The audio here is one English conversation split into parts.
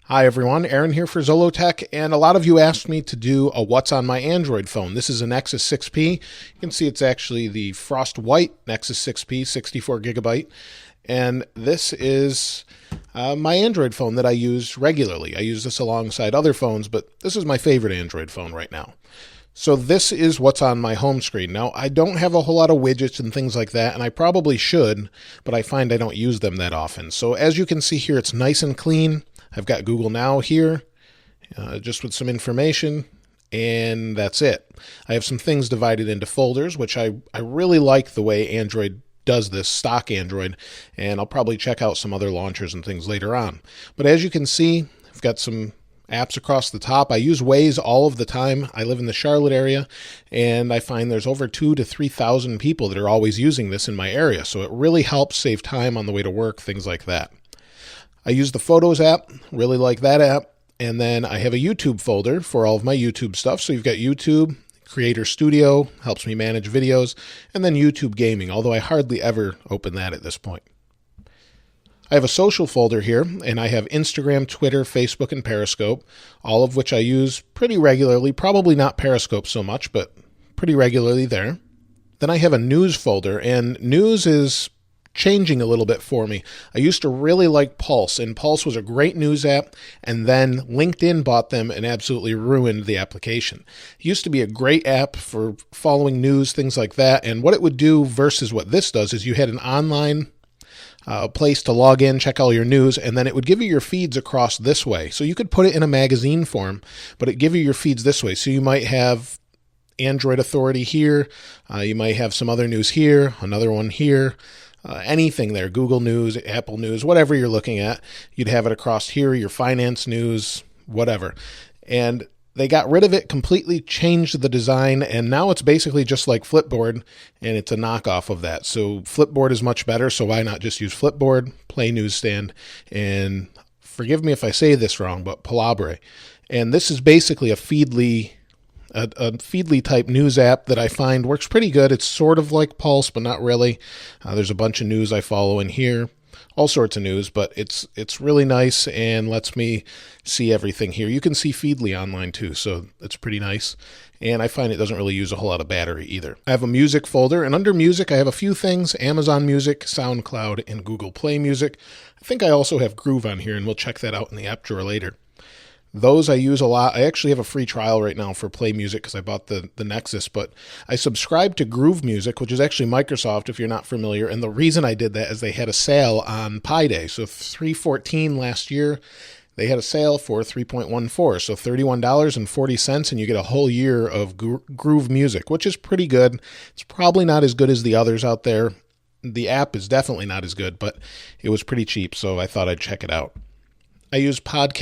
Hi everyone, Aaron here for Zollotech, and a lot of you asked me to do a what's on my Android phone. This is a Nexus 6P. You can see it's actually the Frost White Nexus 6P, 64 gigabyte, and this is my Android phone that I use regularly. I use this alongside other phones, but this is my favorite Android phone right now. So this is what's on my home screen. Now, I don't have a whole lot of widgets and things like that, and I probably should, but I find I don't use them that often. So as you can see here, it's nice and clean. I've got Google Now here, just with some information, and that's it. I have some things divided into folders, which I really like the way Android does this, stock Android, and I'll probably check out some other launchers and things later on. But as you can see, I've got some apps across the top. I use Waze all of the time. I live in the Charlotte area, and I find there's over 2,000 to 3,000 people that are always using this in my area, so it really helps save time on the way to work, things like that. I use the Photos app, really like that app, and then I have a YouTube folder for all of my YouTube stuff. So you've got YouTube, Creator Studio, helps me manage videos, and then YouTube Gaming, although I hardly ever open that at this point. I have a social folder here, and I have Instagram, Twitter, Facebook, and Periscope, all of which I use pretty regularly, probably not Periscope so much, but pretty regularly there. Then I have a news folder, and news is changing a little bit for me. I used to really like Pulse, and Pulse was a great news app, and then LinkedIn bought them and absolutely ruined the application. It used to be a great app for following news, things like that, and what it would do versus what this does is you had an online place to log in, check all your news, and then it would give you your feeds across this way. So you could put it in a magazine form, but it'd give you your feeds this way. So you might have Android Authority here, you might have some other news here, another one here, anything there, Google News, Apple News, whatever you're looking at, you'd have it across here, your finance news, whatever. And they got rid of it, completely changed the design, and now it's basically just like Flipboard, and it's a knockoff of that. So Flipboard is much better, so why not just use Flipboard, Play Newsstand, and forgive me if I say this wrong, but Palabre. And this is basically a Feedly type news app that I find works pretty good. It's sort of like Pulse, but not really. There's a bunch of news I follow in here, all sorts of news, but it's really nice and lets me see everything here. You can see Feedly online too, so it's pretty nice. And I find it doesn't really use a whole lot of battery either. I have a music folder, and under music I have a few things: Amazon Music, SoundCloud, and Google Play Music. I think I also have Groove on here, and we'll check that out in the app drawer later. Those I use a lot. I actually have a free trial right now for Play Music because I bought the Nexus, but I subscribed to Groove Music, which is actually Microsoft if you're not familiar. And the reason I did that is they had a sale on Pi Day. So 3/14 last year, they had a sale for 3.14, so $31.40, and you get a whole year of Groove Music, which is pretty good. It's probably not as good as the others out there. The app is definitely not as good, but it was pretty cheap, so I thought I'd check it out. I use Pocket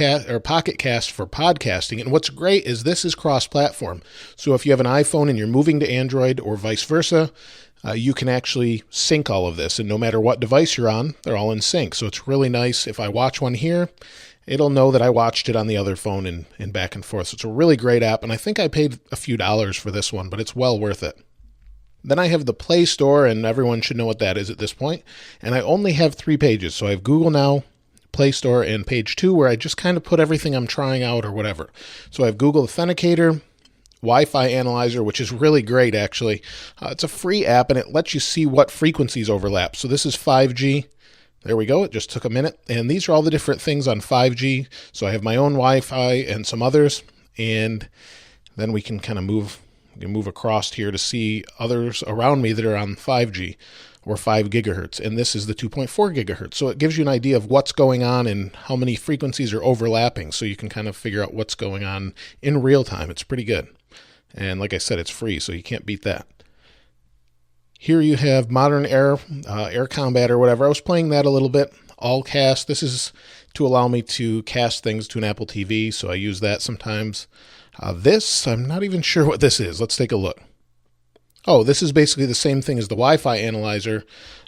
Cast for podcasting, and what's great is this is cross-platform. So if you have an iPhone and you're moving to Android or vice versa, you can actually sync all of this, and no matter what device you're on, they're all in sync. So it's really nice. If I watch one here, it'll know that I watched it on the other phone and back and forth. So it's a really great app, and I think I paid a few dollars for this one, but it's well worth it. Then I have the Play Store, and everyone should know what that is at this point. And I only have 3 pages. So I have Google Now, Play Store, and page 2, where I just kind of put everything I'm trying out or whatever. So I have Google Authenticator, Wi-Fi Analyzer, which is really great actually. It's a free app, and it lets you see what frequencies overlap. So this is 5G. There we go. It just took a minute. And these are all the different things on 5G. So I have my own Wi-Fi and some others. And then we can kind of move across here to see others around me that are on 5G. Or 5 gigahertz, and this is the 2.4 gigahertz. So it gives you an idea of what's going on and how many frequencies are overlapping, so you can kind of figure out what's going on in real time. It's pretty good. And like I said, it's free, so you can't beat that. Here you have Modern Air Combat or whatever. I was playing that a little bit. All cast. This is to allow me to cast things to an Apple TV, so I use that sometimes. This, I'm not even sure what this is. Let's take a look. Oh, this is basically the same thing as the Wi-Fi Analyzer,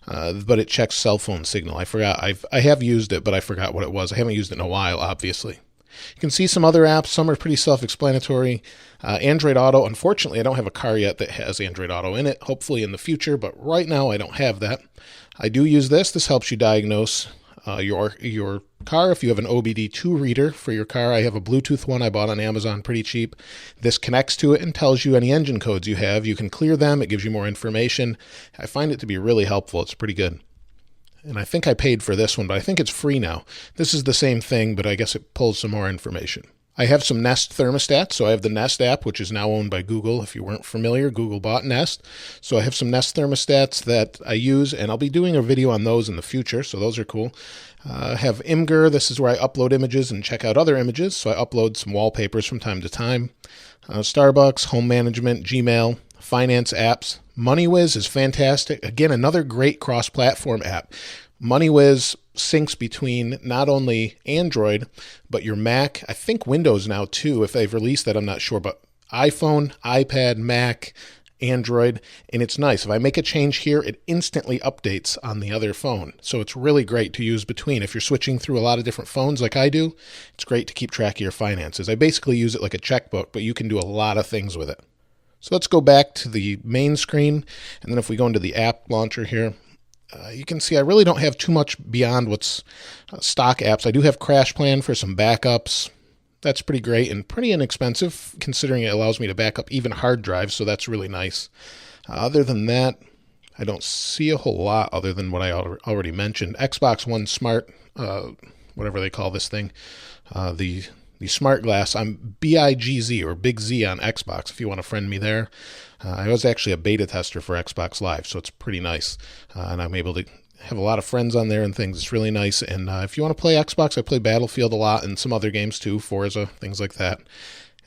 but it checks cell phone signal. I forgot. I have used it, but I forgot what it was. I haven't used it in a while, obviously. You can see some other apps. Some are pretty self-explanatory. Android Auto, unfortunately, I don't have a car yet that has Android Auto in it. Hopefully in the future, but right now I don't have that. I do use this. This helps you diagnose your car. If you have an OBD2 reader for your car, I have a Bluetooth one I bought on Amazon pretty cheap. This connects to it and tells you any engine codes you have. You can clear them. It gives you more information. I find it to be really helpful. It's pretty good. And I think I paid for this one, but I think it's free now. This is the same thing, but I guess it pulls some more information. I have some Nest thermostats. So I have the Nest app, which is now owned by Google. If you weren't familiar, Google bought Nest. So I have some Nest thermostats that I use, and I'll be doing a video on those in the future. So those are cool. I have Imgur. This is where I upload images and check out other images. So I upload some wallpapers from time to time. Starbucks, home management, Gmail, finance apps. MoneyWiz is fantastic. Again, another great cross-platform app. MoneyWiz syncs between not only Android, but your Mac. I think Windows now too. If they've released that, I'm not sure. But iPhone, iPad, Mac, Android, and it's nice. If I make a change here, it instantly updates on the other phone. So it's really great to use between. If you're switching through a lot of different phones like I do, it's great to keep track of your finances. I basically use it like a checkbook, but you can do a lot of things with it. So let's go back to the main screen, and then if we go into the app launcher here, you can see I really don't have too much beyond what's stock apps. I do have Crash Plan for some backups. That's pretty great and pretty inexpensive, considering it allows me to back up even hard drives, so that's really nice. Other than that, I don't see a whole lot other than what I already mentioned. Xbox One Smart, whatever they call this thing, the Smart Glass. I'm BIGZ or Big Z on Xbox if you want to friend me there. I was actually a beta tester for Xbox Live, so it's pretty nice. And I'm able to have a lot of friends on there and things. It's really nice. And if you want to play Xbox, I play Battlefield a lot and some other games too, Forza, things like that.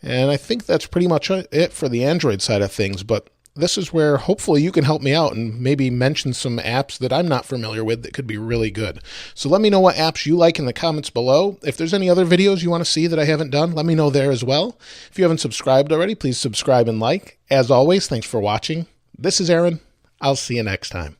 And I think that's pretty much it for the Android side of things. But this is where hopefully you can help me out and maybe mention some apps that I'm not familiar with that could be really good. So let me know what apps you like in the comments below. If there's any other videos you want to see that I haven't done, let me know there as well. If you haven't subscribed already, please subscribe and like. As always, thanks for watching. This is Aaron. I'll see you next time.